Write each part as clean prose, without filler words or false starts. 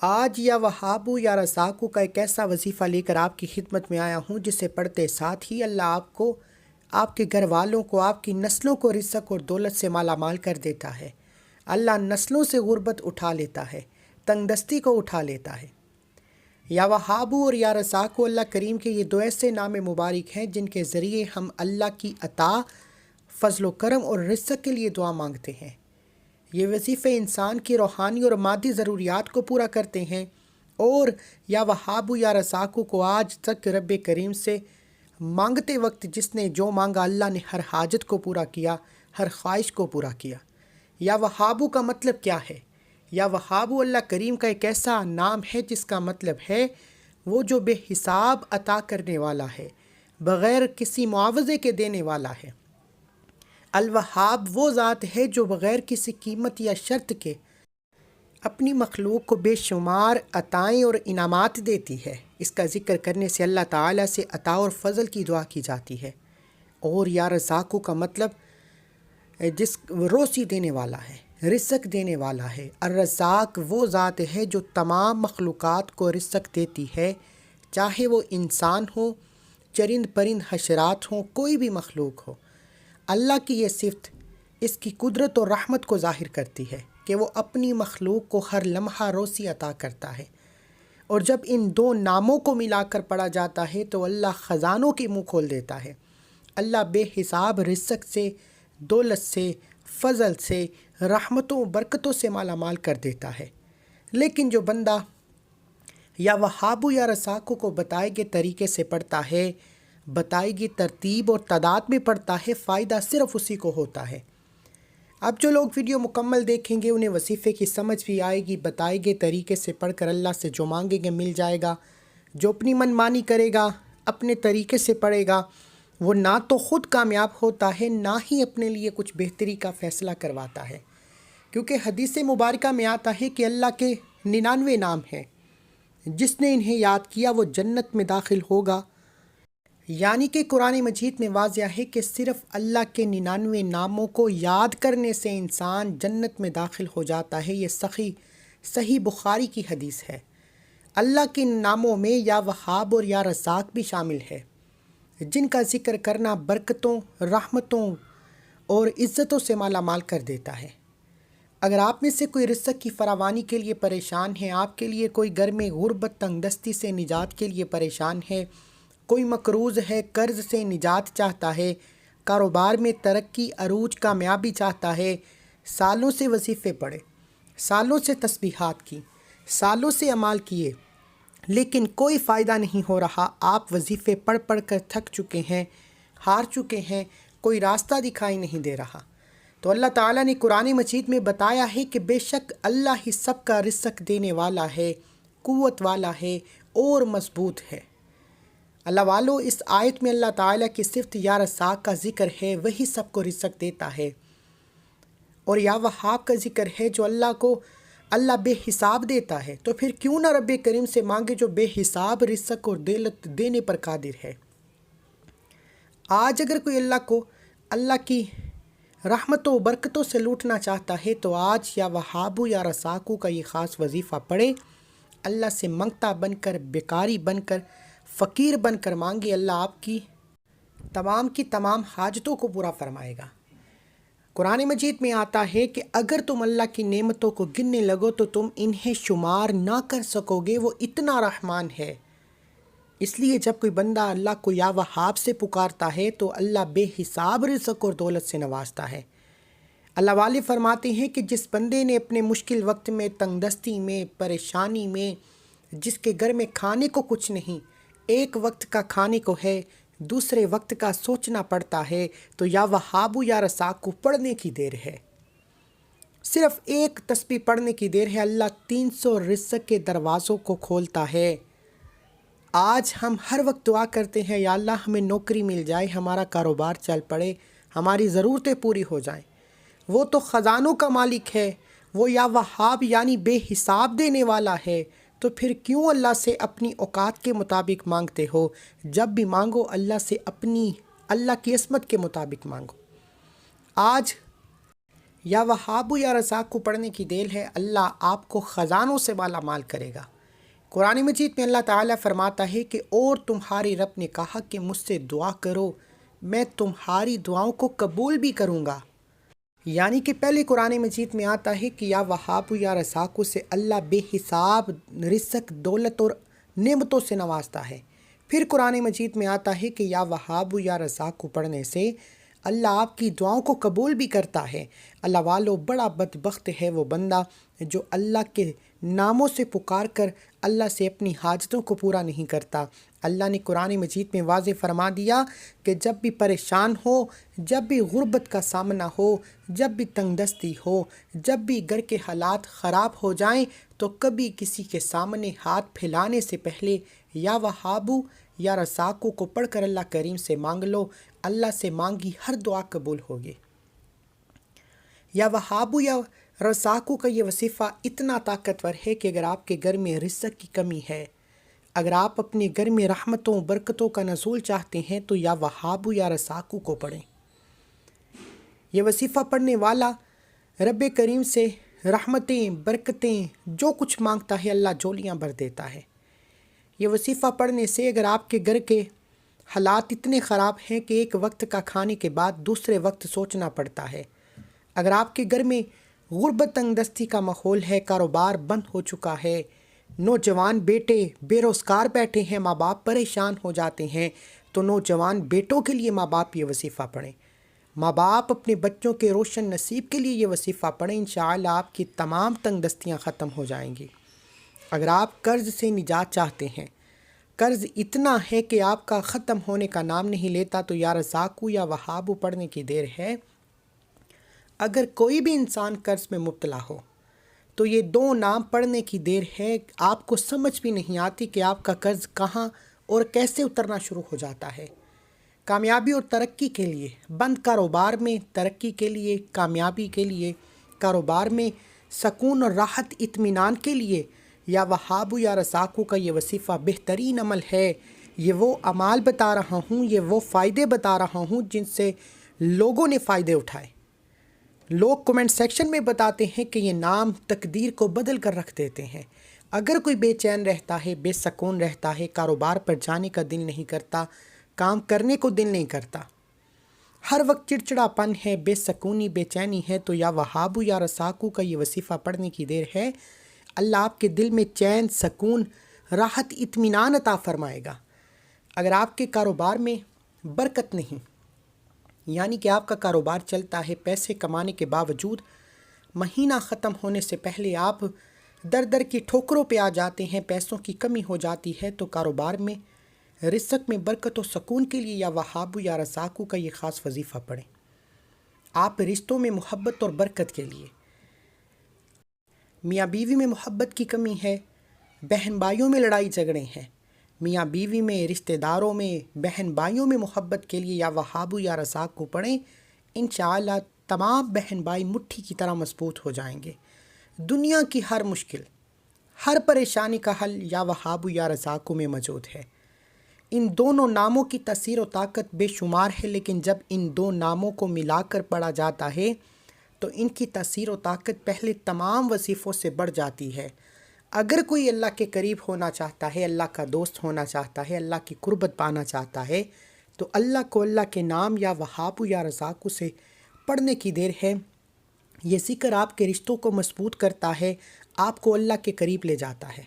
آج یا وہابو یا رزاقو کا ایک ایسا وظیفہ لے کر آپ کی خدمت میں آیا ہوں جسے پڑھتے ساتھ ہی اللہ آپ کو، آپ کے گھر والوں کو، آپ کی نسلوں کو رزق اور دولت سے مالا مال کر دیتا ہے۔ اللہ نسلوں سے غربت اٹھا لیتا ہے، تنگ دستی کو اٹھا لیتا ہے۔ یا وہابو اور یا رزاقو اللہ کریم کے یہ دو ایسے نام مبارک ہیں جن کے ذریعے ہم اللہ کی عطا، فضل و کرم اور رزق کے لیے دعا مانگتے ہیں۔ یہ وظیفے انسان کی روحانی اور مادی ضروریات کو پورا کرتے ہیں، اور یا وہابو یا رزاقو کو آج تک رب کریم سے مانگتے وقت جس نے جو مانگا اللہ نے ہر حاجت کو پورا کیا، ہر خواہش کو پورا کیا۔ یا وہابو کا مطلب کیا ہے؟ یا وہابو اللہ کریم کا ایک ایسا نام ہے جس کا مطلب ہے وہ جو بے حساب عطا کرنے والا ہے، بغیر کسی معاوضے کے دینے والا ہے۔ الوہاب وہ ذات ہے جو بغیر کسی قیمت یا شرط کے اپنی مخلوق کو بے شمار عطائیں اور انعامات دیتی ہے۔ اس کا ذکر کرنے سے اللہ تعالیٰ سے عطا اور فضل کی دعا کی جاتی ہے۔ اور یا رزاقو کا مطلب جس روزی دینے والا ہے، رزق دینے والا ہے۔ الرزاق وہ ذات ہے جو تمام مخلوقات کو رزق دیتی ہے، چاہے وہ انسان ہو، چرند پرند، حشرات ہوں، کوئی بھی مخلوق ہو۔ اللہ کی یہ صفت اس کی قدرت اور رحمت کو ظاہر کرتی ہے کہ وہ اپنی مخلوق کو ہر لمحہ روزی عطا کرتا ہے۔ اور جب ان دو ناموں کو ملا کر پڑھا جاتا ہے تو اللہ خزانوں کے منہ کھول دیتا ہے۔ اللہ بے حساب رزق سے، دولت سے، فضل سے، رحمتوں برکتوں سے مالا مال کر دیتا ہے۔ لیکن جو بندہ یا وہابو یا رزاقو کو بتائے گئے طریقے سے پڑھتا ہے، بتائی گئی ترتیب اور تعداد میں پڑھتا ہے، فائدہ صرف اسی کو ہوتا ہے۔ اب جو لوگ ویڈیو مکمل دیکھیں گے انہیں وظیفے کی سمجھ بھی آئے گی، بتائی گئے طریقے سے پڑھ کر اللہ سے جو مانگیں گے مل جائے گا۔ جو اپنی من مانی کرے گا، اپنے طریقے سے پڑھے گا، وہ نہ تو خود کامیاب ہوتا ہے، نہ ہی اپنے لیے کچھ بہتری کا فیصلہ کرواتا ہے، کیونکہ حدیث مبارکہ میں آتا ہے کہ اللہ کے 99 نام ہیں، جس نے انہیں یاد کیا وہ جنت میں داخل ہوگا۔ یعنی کہ قرآن مجید میں واضح ہے کہ صرف اللہ کے 99 ناموں کو یاد کرنے سے انسان جنت میں داخل ہو جاتا ہے۔ یہ صحیح بخاری کی حدیث ہے۔ اللہ کے ناموں میں یا وہاب اور یا رزاق بھی شامل ہے، جن کا ذکر کرنا برکتوں، رحمتوں اور عزتوں سے مالا مال کر دیتا ہے۔ اگر آپ میں سے کوئی رزق کی فراوانی کے لیے پریشان ہے، آپ کے لیے کوئی گھر میں غربت، تنگ دستی سے نجات کے لیے پریشان ہے، کوئی مقروض ہے، قرض سے نجات چاہتا ہے، کاروبار میں ترقی، عروج، کامیابی چاہتا ہے، سالوں سے وظیفے پڑھے، سالوں سے تسبیحات کی، سالوں سے اعمال کیے، لیکن کوئی فائدہ نہیں ہو رہا، آپ وظیفے پڑھ پڑھ کر تھک چکے ہیں، ہار چکے ہیں، کوئی راستہ دکھائی نہیں دے رہا، تو اللہ تعالیٰ نے قرآن مجید میں بتایا ہے کہ بے شک اللہ ہی سب کا رزق دینے والا ہے، قوت والا ہے اور مضبوط ہے۔ اللہ والو، اس آیت میں اللہ تعالیٰ کی صفت یا رزاق کا ذکر ہے، وہی سب کو رزق دیتا ہے، اور یا وہاب کا ذکر ہے جو اللہ بے حساب دیتا ہے۔ تو پھر کیوں نہ رب کریم سے مانگے جو بے حساب رزق اور دولت دینے پر قادر ہے۔ آج اگر کوئی اللہ کی رحمتوں و برکتوں سے لوٹنا چاہتا ہے تو آج یا وہابو یا رزاقو کا یہ خاص وظیفہ پڑھے، اللہ سے منگتا بن کر، بیکاری بن کر، فقیر بن کر مانگے، اللہ آپ کی تمام حاجتوں کو پورا فرمائے گا۔ قرآن مجید میں آتا ہے کہ اگر تم اللہ کی نعمتوں کو گننے لگو تو تم انہیں شمار نہ کر سکو گے، وہ اتنا رحمان ہے۔ اس لیے جب کوئی بندہ اللہ کو یا وہاب سے پکارتا ہے تو اللہ بے حساب رزق اور دولت سے نوازتا ہے۔ اللہ والے فرماتے ہیں کہ جس بندے نے اپنے مشکل وقت میں، تنگ دستی میں، پریشانی میں، جس کے گھر میں کھانے کو کچھ نہیں، ایک وقت کا کھانے کو ہے، دوسرے وقت کا سوچنا پڑتا ہے، تو یا وہابو یا رزاقو پڑھنے کی دیر ہے، صرف ایک تسبیح پڑھنے کی دیر ہے، اللہ 300 رزق کے دروازوں کو کھولتا ہے۔ آج ہم ہر وقت دعا کرتے ہیں یا اللہ ہمیں نوکری مل جائے، ہمارا کاروبار چل پڑے، ہماری ضرورتیں پوری ہو جائیں۔ وہ تو خزانوں کا مالک ہے، وہ یا وہاب یعنی بے حساب دینے والا ہے، تو پھر کیوں اللہ سے اپنی اوقات کے مطابق مانگتے ہو؟ جب بھی مانگو اللہ سے اللہ کی عصمت کے مطابق مانگو۔ آج یا وہاب یا رزاق کو پڑھنے کی دیر ہے، اللہ آپ کو خزانوں سے مالا مال کرے گا۔ قرآن مجید میں اللہ تعالیٰ فرماتا ہے کہ اور تمہارے رب نے کہا کہ مجھ سے دعا کرو، میں تمہاری دعاؤں کو قبول بھی کروں گا۔ یعنی کہ پہلے قرآن مجید میں آتا ہے کہ یا وہاب یا رزاق سے اللہ بے حساب رزق، دولت اور نعمتوں سے نوازتا ہے۔ پھر قرآن مجید میں آتا ہے کہ یا وہاب یا رزاق کو پڑھنے سے اللہ آپ کی دعاؤں کو قبول بھی کرتا ہے۔ اللہ والو، بڑا بدبخت ہے وہ بندہ جو اللہ کے ناموں سے پکار کر اللہ سے اپنی حاجتوں کو پورا نہیں کرتا۔ اللہ نے قرآن مجید میں واضح فرما دیا کہ جب بھی پریشان ہو، جب بھی غربت کا سامنا ہو، جب بھی تنگ دستی ہو، جب بھی گھر کے حالات خراب ہو جائیں، تو کبھی کسی کے سامنے ہاتھ پھیلانے سے پہلے یا وہابو یا رزاقو کو پڑھ کر اللہ کریم سے مانگ لو۔ اللہ سے مانگی ہر دعا قبول ہوگی۔ یا وہابو یا رزاقو کا یہ وظیفہ اتنا طاقتور ہے کہ اگر آپ کے گھر میں رزق کی کمی ہے، اگر آپ اپنے گھر میں رحمتوں برکتوں کا نزول چاہتے ہیں، تو یا وہابو یا رزاقو کو پڑھیں۔ یہ وظیفہ پڑھنے والا رب کریم سے رحمتیں برکتیں جو کچھ مانگتا ہے، اللہ جولیاں بھر دیتا ہے۔ یہ وظیفہ پڑھنے سے اگر آپ کے گھر کے حالات اتنے خراب ہیں کہ ایک وقت کا کھانے کے بعد دوسرے وقت سوچنا پڑتا ہے، اگر آپ کے گھر میں غربت تنگ دستی کا ماحول ہے، کاروبار بند ہو چکا ہے، نوجوان بیٹے بے روزگار بیٹھے ہیں، ماں باپ پریشان ہو جاتے ہیں، تو نوجوان بیٹوں کے لیے ماں باپ یہ وظیفہ پڑھیں۔ ماں باپ اپنے بچوں کے روشن نصیب کے لیے یہ وظیفہ پڑھیں، انشاءاللہ آپ کی تمام تنگ دستیاں ختم ہو جائیں گی۔ اگر آپ قرض سے نجات چاہتے ہیں، قرض اتنا ہے کہ آپ کا ختم ہونے کا نام نہیں لیتا، تو یا رزاقو یا وہابو پڑھنے کی دیر ہے۔ اگر کوئی بھی انسان قرض میں مبتلا ہو تو یہ دو نام پڑھنے کی دیر ہے۔ آپ کو سمجھ بھی نہیں آتی کہ آپ کا قرض کہاں اور کیسے اترنا شروع ہو جاتا ہے۔ کامیابی اور ترقی کے لیے، بند کاروبار میں ترقی کے لیے، کامیابی کے لیے، کاروبار میں سکون اور راحت اطمینان کے لیے یا وہابو یا رزاقو کا یہ وظیفہ بہترین عمل ہے۔ یہ وہ اعمال بتا رہا ہوں، یہ وہ فائدے بتا رہا ہوں جن سے لوگوں نے فائدے اٹھائے۔ لوگ کمنٹ سیکشن میں بتاتے ہیں کہ یہ نام تقدیر کو بدل کر رکھ دیتے ہیں۔ اگر کوئی بے چین رہتا ہے، بے سکون رہتا ہے، کاروبار پر جانے کا دل نہیں کرتا، کام کرنے کو دل نہیں کرتا، ہر وقت چڑچڑاپن ہے، بے سکونی بے چینی ہے، تو یا وہابو یا رزاقو کا یہ وظیفہ پڑھنے کی دیر ہے۔ اللہ آپ کے دل میں چین، سکون، راحت، اطمینان عطا فرمائے گا۔ اگر آپ کے کاروبار میں برکت نہیں، یعنی کہ آپ کا کاروبار چلتا ہے، پیسے کمانے کے باوجود مہینہ ختم ہونے سے پہلے آپ در در کی ٹھوکروں پہ آ جاتے ہیں، پیسوں کی کمی ہو جاتی ہے، تو کاروبار میں رزق میں برکت و سکون کے لیے یا وہابو یا رزاقو کا یہ خاص وظیفہ پڑھیں۔ آپ رشتوں میں محبت اور برکت کے لیے، میاں بیوی میں محبت کی کمی ہے، بہن بھائیوں میں لڑائی جھگڑے ہیں، میاں بیوی میں، رشتہ داروں میں، بہن بھائیوں میں محبت کے لیے یا وہابو یا رزاقو پڑھیں۔ انشاءاللہ تمام بہن بھائی مٹھی کی طرح مضبوط ہو جائیں گے۔ دنیا کی ہر مشکل، ہر پریشانی کا حل یا وہابو یا رزاقو میں موجود ہے۔ ان دونوں ناموں کی تاثیر و طاقت بے شمار ہے، لیکن جب ان دو ناموں کو ملا کر پڑھا جاتا ہے تو ان کی تاثیر و طاقت پہلے تمام وظیفوں سے بڑھ جاتی ہے۔ اگر کوئی اللہ کے قریب ہونا چاہتا ہے، اللہ کا دوست ہونا چاہتا ہے، اللہ کی قربت پانا چاہتا ہے، تو اللہ کو اللہ کے نام یا وہابو یا رزاقو سے پڑھنے کی دیر ہے۔ یہ ذکر آپ کے رشتوں کو مضبوط کرتا ہے، آپ کو اللہ کے قریب لے جاتا ہے۔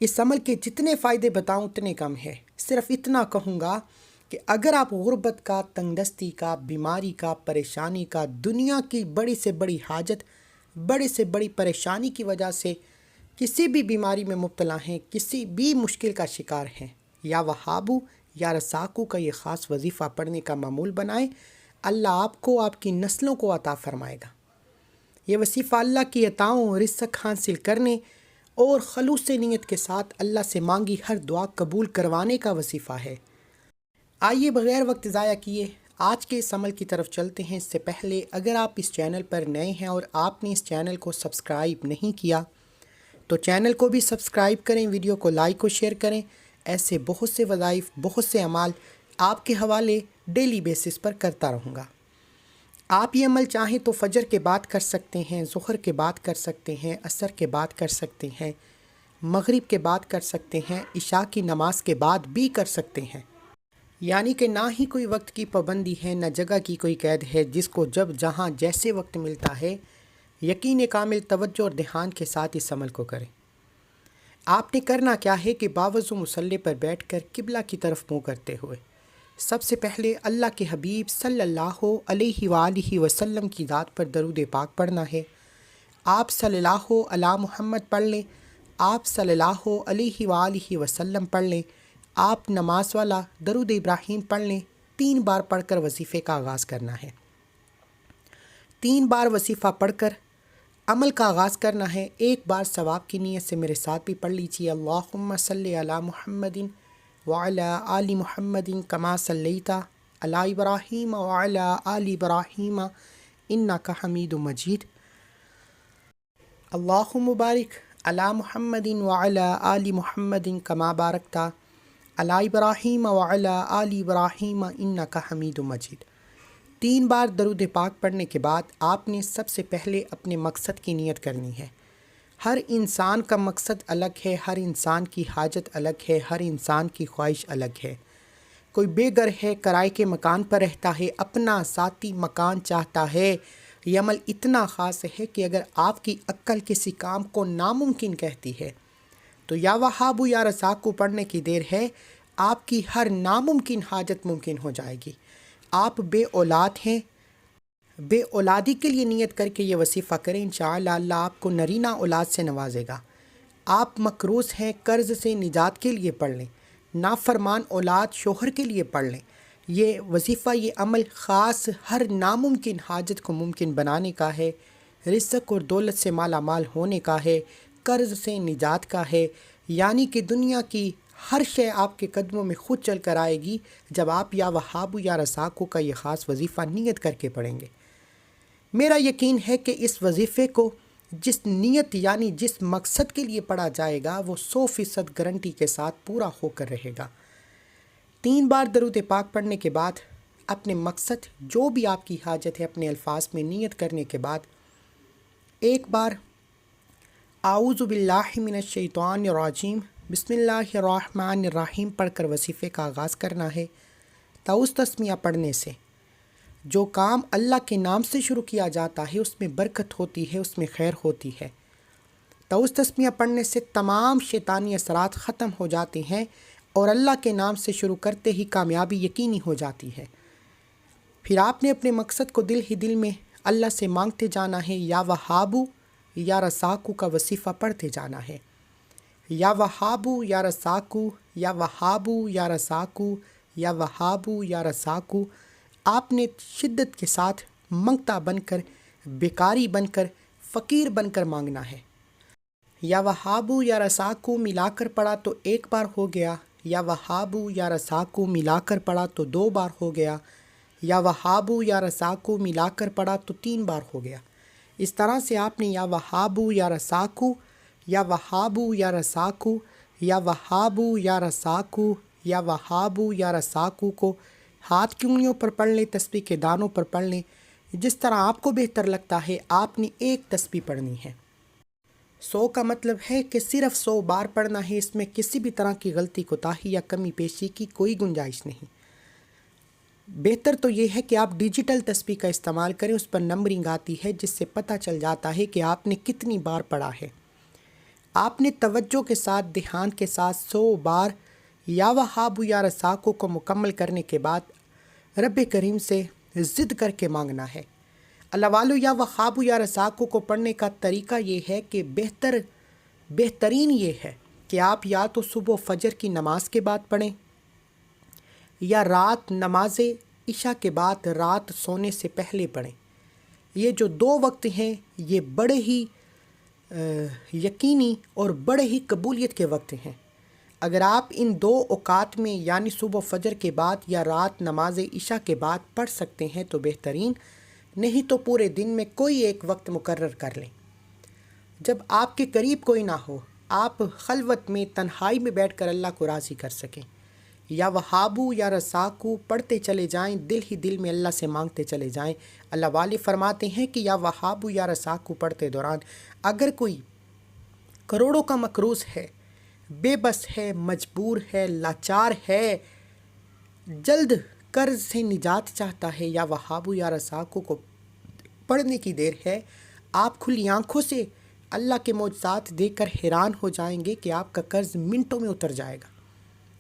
اس عمل کے جتنے فائدے بتاؤں اتنے کم ہے۔ صرف اتنا کہوں گا کہ اگر آپ غربت کا، تنگ دستی کا، بیماری کا، پریشانی کا، دنیا کی بڑی سے بڑی حاجت، بڑی سے بڑی پریشانی کی وجہ سے کسی بھی بیماری میں مبتلا ہیں، کسی بھی مشکل کا شکار ہیں، یا وہابو یا رزاقو کا یہ خاص وظیفہ پڑھنے کا معمول بنائیں۔ اللہ آپ کو، آپ کی نسلوں کو عطا فرمائے گا۔ یہ وظیفہ اللہ کی عطاؤں، رزق حاصل کرنے اور خلوص نیت کے ساتھ اللہ سے مانگی ہر دعا قبول کروانے کا وظیفہ ہے۔ آئیے بغیر وقت ضائع کیے آج کے اس عمل کی طرف چلتے ہیں۔ اس سے پہلے اگر آپ اس چینل پر نئے ہیں اور آپ نے اس چینل کو سبسکرائب نہیں کیا تو چینل کو بھی سبسکرائب کریں، ویڈیو کو لائک و شیئر کریں۔ ایسے بہت سے وظائف، بہت سے اعمال آپ کے حوالے ڈیلی بیسس پر کرتا رہوں گا۔ آپ یہ عمل چاہیں تو فجر کے بعد کر سکتے ہیں، ظہر کے بعد کر سکتے ہیں، عصر کے بعد کر سکتے ہیں، مغرب کے بعد کر سکتے ہیں، عشاء کی نماز کے بعد بھی کر سکتے ہیں۔ یعنی کہ نہ ہی کوئی وقت کی پابندی ہے، نہ جگہ کی کوئی قید ہے، جس کو جب جہاں جیسے وقت ملتا ہے یقین کامل توجہ اور دھیان کے ساتھ اس عمل کو کریں۔ آپ نے کرنا کیا ہے کہ باوضو مصلی پر بیٹھ کر قبلہ کی طرف منہ کرتے ہوئے سب سے پہلے اللہ کے حبیب صلی اللہ علیہ وآلہ وسلم کی ذات پر درود پاک پڑھنا ہے۔ آپ صلی اللہ علی محمد پڑھ لیں، آپ صلی اللہ علیہ وآلہ وسلم پڑھ لیں، آپ نماز والا درود ابراہیم پڑھ لیں۔ 3 بار پڑھ کر وظیفے کا آغاز کرنا ہے۔ 3 بار وظیفہ پڑھ کر عمل کا آغاز کرنا ہے۔ 1 بار ثواب کی نیت سے میرے ساتھ بھی پڑھ لیجیے، اللہم صلی علی محمد وعلی آل محمد کما صلیت علی ابراہیم وعلی آل ابراہیم انک حمید مجید، اللہم بارک علی محمد وعلی آل محمد کما بارکت علی ابراہیم وعلی آل ابراہیم انک حمید مجید۔ 3 بار درود پاک پڑھنے کے بعد آپ نے سب سے پہلے اپنے مقصد کی نیت کرنی ہے۔ ہر انسان کا مقصد الگ ہے، ہر انسان کی حاجت الگ ہے، ہر انسان کی خواہش الگ ہے۔ کوئی بے گھر ہے، کرائے کے مکان پر رہتا ہے، اپنا ذاتی مکان چاہتا ہے۔ یہ عمل اتنا خاص ہے کہ اگر آپ کی عقل کسی کام کو ناممکن کہتی ہے تو یا وہاب یا رزاق کو پڑھنے کی دیر ہے، آپ کی ہر ناممکن حاجت ممکن ہو جائے گی۔ آپ بے اولاد ہیں، بے اولادی کے لیے نیت کر کے یہ وظیفہ کریں، انشاءاللہ اللہ آپ کو نرینہ اولاد سے نوازے گا۔ آپ مقروض ہیں، قرض سے نجات کے لیے پڑھ لیں، نافرمان اولاد شوہر کے لیے پڑھ لیں۔ یہ وظیفہ، یہ عمل خاص ہر ناممکن حاجت کو ممکن بنانے کا ہے، رزق اور دولت سے مالا مال ہونے کا ہے، قرض سے نجات کا ہے، یعنی کہ دنیا کی ہر شے آپ کے قدموں میں خود چل کر آئے گی جب آپ یا وہاب یا رزاق کا یہ خاص وظیفہ نیت کر کے پڑھیں گے۔ میرا یقین ہے کہ اس وظیفے کو جس نیت یعنی جس مقصد کے لیے پڑھا جائے گا وہ 100% گارنٹی کے ساتھ پورا ہو کر رہے گا۔ 3 بار درود پاک پڑھنے کے بعد اپنے مقصد جو بھی آپ کی حاجت ہے اپنے الفاظ میں نیت کرنے کے بعد 1 بار اعوذ باللہ من الشیطان الرجیم بسم اللہ الرحمن الرحیم پڑھ کر وظیفے کا آغاز کرنا ہے۔ تعوذ تسمیہ پڑھنے سے جو کام اللہ کے نام سے شروع کیا جاتا ہے اس میں برکت ہوتی ہے، اس میں خیر ہوتی ہے۔ تعوذ تسمیہ پڑھنے سے تمام شیطانی اثرات ختم ہو جاتے ہیں اور اللہ کے نام سے شروع کرتے ہی کامیابی یقینی ہو جاتی ہے۔ پھر آپ نے اپنے مقصد کو دل ہی دل میں اللہ سے مانگتے جانا ہے، یا وہابو یا رزاقو کا وظیفہ پڑھتے جانا ہے۔ یا وہابو یا رزاقو، یا وہابو یا رزاقو، یا وہابو یا رزاقو۔ آپ نے شدت کے ساتھ منگتا بن کر، بیکاری بن کر، فقیر بن کر مانگنا ہے۔ یا وہابو یا رزاقو ملا کر پڑھا تو 1 بار ہو گیا، یا وہابو یا رزاقو ملا کر پڑھا تو 2 بار ہو گیا، یا وہابو یا رزاقو ملا کر پڑھا تو 3 بار ہو گیا۔ اس طرح سے آپ نے یا وہابو یا رزاقو، یا وہابو یا رزاقو، یا وہابو یا رزاقو، یا وہابو یا رزاقو کو ہاتھ کی انگلیوں پر پڑھ لیں، تسبیح کے دانوں پر پڑھ لیں، جس طرح آپ کو بہتر لگتا ہے۔ آپ نے 1 تسبیح پڑھنی ہے۔ 100 کا مطلب ہے کہ صرف 100 بار پڑھنا ہے، اس میں کسی بھی طرح کی غلطی کوتاہی یا کمی پیشی کی کوئی گنجائش نہیں۔ بہتر تو یہ ہے کہ آپ ڈیجیٹل تسبیح کا استعمال کریں، اس پر نمبرنگ آتی ہے جس سے پتہ چل جاتا ہے کہ آپ نے کتنی بار پڑھا ہے۔ آپ نے توجہ کے ساتھ، دھیان کے ساتھ 100 بار یا وہاب یا رزاقو کو مکمل کرنے کے بعد رب کریم سے ضد کر کے مانگنا ہے۔ اللہ والو یا وہاب یا رزاقو کو پڑھنے کا طریقہ یہ ہے کہ بہترین یہ ہے کہ آپ یا تو صبح فجر کی نماز کے بعد پڑھیں، یا رات نماز عشاء کے بعد رات سونے سے پہلے پڑھیں۔ یہ جو 2 وقت ہیں یہ بڑے ہی یقینی اور بڑے ہی قبولیت کے وقت ہیں۔ اگر آپ ان 2 اوقات میں یعنی صبح فجر کے بعد یا رات نماز عشاء کے بعد پڑھ سکتے ہیں تو بہترین، نہیں تو پورے دن میں کوئی ایک وقت مقرر کر لیں۔ جب آپ کے قریب کوئی نہ ہو، آپ خلوت میں تنہائی میں بیٹھ کر اللہ کو راضی کر سکیں۔ یا وہابو یا رزاقو پڑھتے چلے جائیں، دل ہی دل میں اللہ سے مانگتے چلے جائیں۔ اللہ والے فرماتے ہیں کہ یا وہابو یا رزاقو پڑھتے دوران اگر کوئی کروڑوں کا مقروض ہے، بے بس ہے، مجبور ہے، لاچار ہے، جلد قرض سے نجات چاہتا ہے، یا وہابو یا رزاقو کو پڑھنے کی دیر ہے، آپ کھلی آنکھوں سے اللہ کے معجزات دیکھ کر حیران ہو جائیں گے کہ آپ کا قرض منٹوں میں اتر جائے گا۔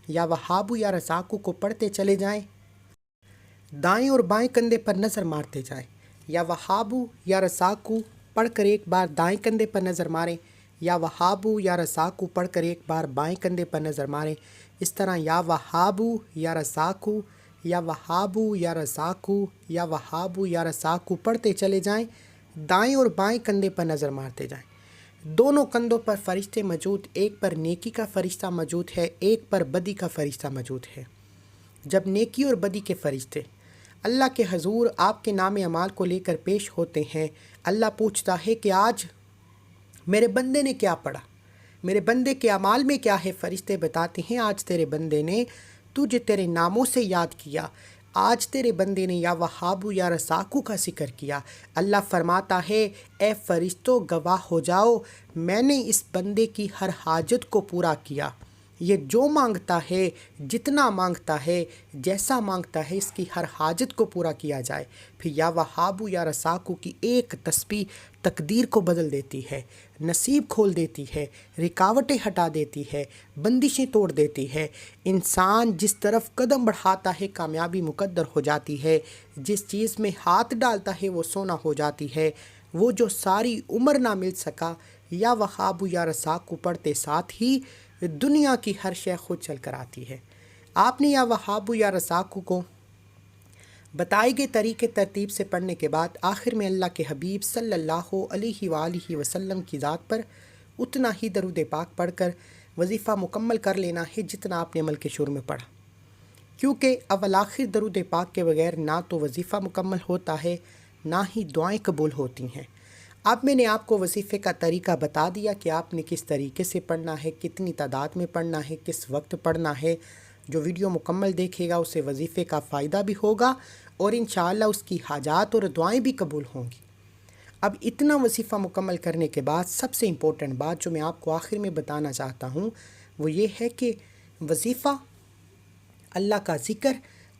یا وہابو یا رزاقو کو پڑھتے چلے جائیں، دائیں اور بائیں کندھے پر نظر مارتے جائیں۔ یا وہابو یا رزاقو پڑھ کر ایک بار دائیں کندھے پر نظر ماریں، یا وہابو یا رزاقو پڑھ کر ایک بار بائیں کندھے پر نظر ماریں۔ اس طرح یا وہابو یا رزاقو، یا وہابو یا رزاقو، یا وہابو یا رزاقو پڑھتے چلے جائیں، دائیں اور بائیں کندھے پر نظر مارتے جائیں۔ دونوں کندھوں پر فرشتے موجود، ایک پر نیکی کا فرشتہ موجود ہے، ایک پر بدی کا فرشتہ موجود ہے۔ جب نیکی اور بدی کے فرشتے اللہ کے حضور آپ کے نام اعمال کو لے کر پیش ہوتے ہیں، اللہ پوچھتا ہے کہ آج میرے بندے نے کیا پڑھا، میرے بندے کے اعمال میں کیا ہے؟ فرشتے بتاتے ہیں آج تیرے بندے نے تجھے تیرے ناموں سے یاد کیا، آج تیرے بندے نے یا وہابو یا رزاقو کا ذکر کیا۔ اللہ فرماتا ہے اے فرشتوں گواہ ہو جاؤ، میں نے اس بندے کی ہر حاجت کو پورا کیا، یہ جو مانگتا ہے، جتنا مانگتا ہے، جیسا مانگتا ہے، اس کی ہر حاجت کو پورا کیا جائے۔ پھر یا وہابو یا رزاقو کی ایک تسبیح تقدیر کو بدل دیتی ہے، نصیب کھول دیتی ہے، رکاوٹیں ہٹا دیتی ہے، بندشیں توڑ دیتی ہے۔ انسان جس طرف قدم بڑھاتا ہے کامیابی مقدر ہو جاتی ہے، جس چیز میں ہاتھ ڈالتا ہے وہ سونا ہو جاتی ہے۔ وہ جو ساری عمر نہ مل سکا، یا وہابو یا رزاقو پڑھتے ساتھ ہی دنیا کی ہر شے خود چل کر آتی ہے۔ آپ نے یا وہابو یا رزاقو کو بتائے گئے طریقے ترتیب سے پڑھنے کے بعد آخر میں اللہ کے حبیب صلی اللہ علیہ وآلہ وسلم کی ذات پر اتنا ہی درود پاک پڑھ کر وظیفہ مکمل کر لینا ہے جتنا آپ نے عمل کے شروع میں پڑھا، کیونکہ اول آخر درود پاک کے بغیر نہ تو وظیفہ مکمل ہوتا ہے، نہ ہی دعائیں قبول ہوتی ہیں۔ اب میں نے آپ کو وظیفے کا طریقہ بتا دیا کہ آپ نے کس طریقے سے پڑھنا ہے، کتنی تعداد میں پڑھنا ہے، کس وقت پڑھنا ہے۔ جو ویڈیو مکمل دیکھے گا اسے وظیفے کا فائدہ بھی ہوگا اور انشاءاللہ اس کی حاجات اور دعائیں بھی قبول ہوں گی۔ اب اتنا وظیفہ مکمل کرنے کے بعد سب سے امپورٹنٹ بات جو میں آپ کو آخر میں بتانا چاہتا ہوں وہ یہ ہے کہ وظیفہ اللہ کا ذکر،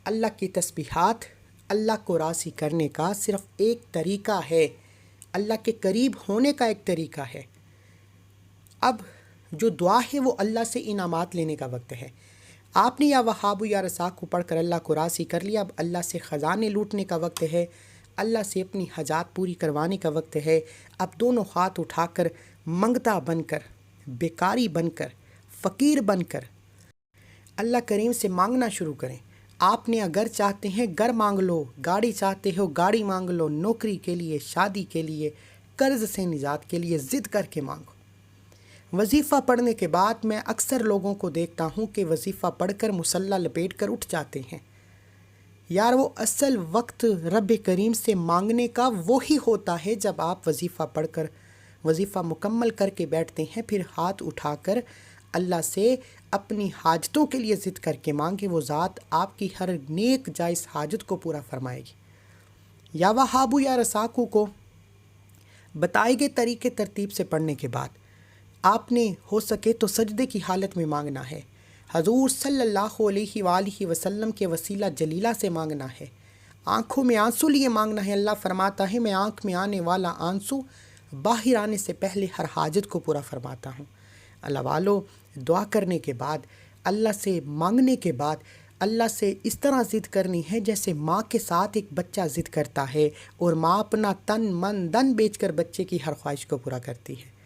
اللہ کی تسبیحات، اللہ کو راضی کرنے کا صرف ایک طریقہ ہے، اللہ کے قریب ہونے کا ایک طریقہ ہے۔ اب جو دعا ہے وہ اللہ سے انعامات لینے کا وقت ہے۔ آپ نے یا وہابو یا رزاقو پڑھ کر اللہ کو راضی کر لیا، اب اللہ سے خزانے لوٹنے کا وقت ہے، اللہ سے اپنی حاجات پوری کروانے کا وقت ہے۔ اب دونوں ہاتھ اٹھا کر منگتا بن کر، بیکاری بن کر، فقیر بن کر اللہ کریم سے مانگنا شروع کریں۔ آپ نے اگر چاہتے ہیں گھر مانگ لو، گاڑی چاہتے ہو گاڑی مانگ لو، نوکری کے لیے، شادی کے لیے، قرض سے نجات کے لیے ضد کر کے مانگو۔ وظیفہ پڑھنے کے بعد میں اکثر لوگوں کو دیکھتا ہوں کہ وظیفہ پڑھ کر مصلی لپیٹ کر اٹھ جاتے ہیں۔ یار وہ اصل وقت رب کریم سے مانگنے کا وہی ہوتا ہے جب آپ وظیفہ پڑھ کر وظیفہ مکمل کر کے بیٹھتے ہیں، پھر ہاتھ اٹھا کر اللہ سے اپنی حاجتوں کے لیے ضد کر کے مانگے، وہ ذات آپ کی ہر نیک جائز حاجت کو پورا فرمائے گی۔ یا وہابو یا رزاقو کو بتائے گئے طریقے ترتیب سے پڑھنے کے بعد آپ نے ہو سکے تو سجدے کی حالت میں مانگنا ہے، حضور صلی اللہ علیہ وآلہ وسلم کے وسیلہ جلیلہ سے مانگنا ہے، آنکھوں میں آنسو لیے مانگنا ہے۔ اللہ فرماتا ہے میں آنکھ میں آنے والا آنسو باہر آنے سے پہلے ہر حاجت کو پورا فرماتا ہوں۔ اللہ والو، دعا کرنے کے بعد، اللہ سے مانگنے کے بعد اللہ سے اس طرح ضد کرنی ہے جیسے ماں کے ساتھ ایک بچہ ضد کرتا ہے اور ماں اپنا تن من دن بیچ کر بچے کی ہر خواہش کو پورا کرتی ہے۔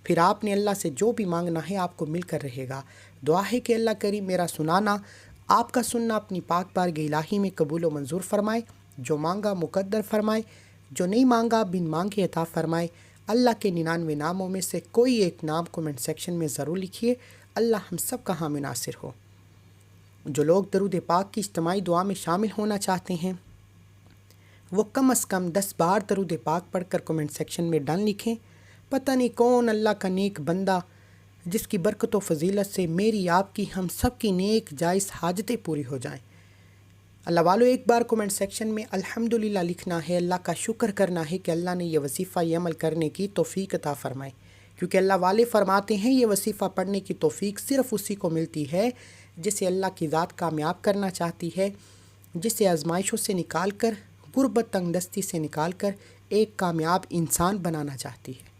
پھر آپ نے اللہ سے جو بھی مانگنا ہے آپ کو مل کر رہے گا۔ دعا ہے کہ اللہ کریم میرا سنانا، آپ کا سننا اپنی پاک بارگاہ الہی میں قبول و منظور فرمائے، جو مانگا مقدر فرمائے، جو نہیں مانگا بن مانگے عطا فرمائے۔ اللہ کے 99 ناموں میں سے کوئی ایک نام کومنٹ سیکشن میں ضرور لکھیے، اللہ ہم سب کا حامی ناصر ہو۔ جو لوگ درود پاک کی اجتماعی دعا میں شامل ہونا چاہتے ہیں وہ کم از کم 10 بار درود پاک پڑھ کر کومنٹ سیکشن میں ڈن لکھیں۔ پتہ نہیں کون اللہ کا نیک بندہ جس کی برکت و فضیلت سے میری آپ کی ہم سب کی نیک جائز حاجتیں پوری ہو جائیں۔ اللہ والو ایک بار کومنٹ سیکشن میں الحمدللہ لکھنا ہے، اللہ کا شکر کرنا ہے کہ اللہ نے یہ وظیفہ یہ عمل کرنے کی توفیق عطا فرمائے، کیونکہ اللہ والے فرماتے ہیں یہ وظیفہ پڑھنے کی توفیق صرف اسی کو ملتی ہے جسے اللہ کی ذات کامیاب کرنا چاہتی ہے، جسے آزمائشوں سے نکال کر، غربت تنگ دستی سے نکال کر ایک کامیاب انسان بنانا چاہتی ہے۔